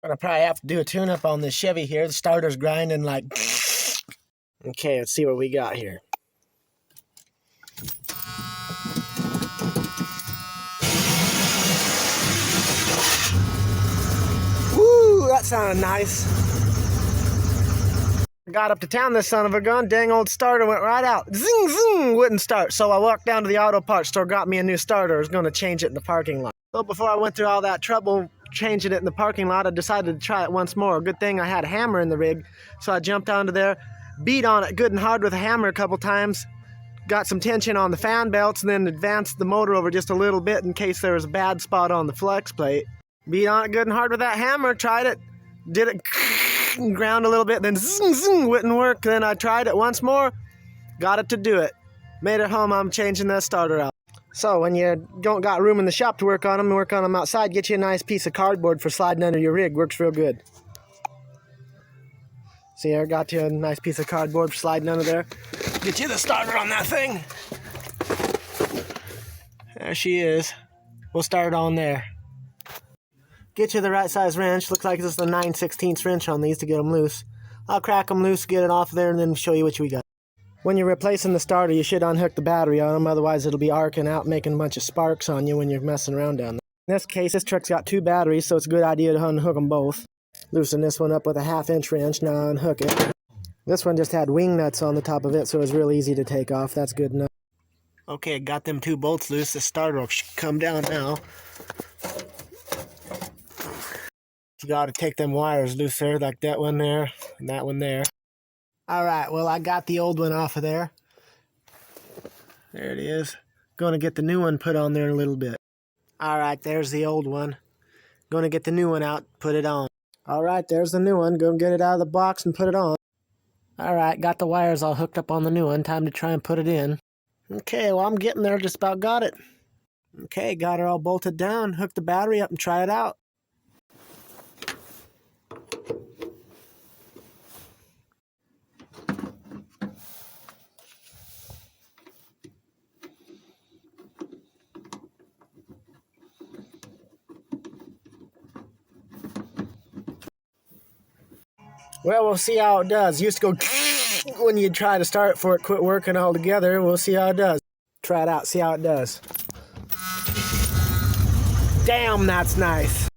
Gonna probably have to do a tune-up on this Chevy here. The starter's grinding like... Okay, let's see what we got here. Woo, that sounded nice. I got up to town, this son of a gun. Dang old starter went right out. Zing, zing, wouldn't start. So I walked down to the auto parts store, got me a new starter. I was gonna change it in the parking lot. So before I went through all that trouble changing it in the parking lot, I decided to try it once more. Good thing I had a hammer in the rig, so I jumped onto there, beat on it good and hard with a hammer a couple times, got some tension on the fan belts, and then advanced the motor over just a little bit in case there was a bad spot on the flex plate. Beat on it good and hard with that hammer, tried it, did it, ground a little bit, then zing, zing, wouldn't work. Then I tried it once more, got it to do it. Made it home, I'm changing that starter out. So when you don't got room in the shop to work on them outside, get you a nice piece of cardboard for sliding under your rig. Works real good. See, I got you a nice piece of cardboard for sliding under there. Get you the starter on that thing. There she is. We'll start on there. Get you the right size wrench. Looks like this is a 9/16 wrench on these to get them loose. I'll crack them loose, get it off there, and then show you what we got. When you're replacing the starter, you should unhook the battery on them, otherwise it'll be arcing out, making a bunch of sparks on you when you're messing around down there. In this case, this truck's got 2 batteries, so it's a good idea to unhook them both. Loosen this one up with a 1/2-inch wrench, now unhook it. This one just had wing nuts on the top of it, so it was real easy to take off. That's good enough. Okay, got them 2 bolts loose. The starter will come down now. You gotta take them wires loose there, like that one there, and that one there. Alright, well, I got the old one off of there. There it is. Gonna get the new one put on there in a little bit. Alright, there's the old one. Gonna get the new one out, put it on. Alright, there's the new one. Go get it out of the box and put it on. Alright, got the wires all hooked up on the new one. Time to try and put it in. Okay, well, I'm getting there. Just about got it. Okay, got her all bolted down. Hook the battery up and try it out. Well, we'll see how it does. Used to go when you try to start it before it quit working altogether. We'll see how it does. Try it out, see how it does. Damn, that's nice.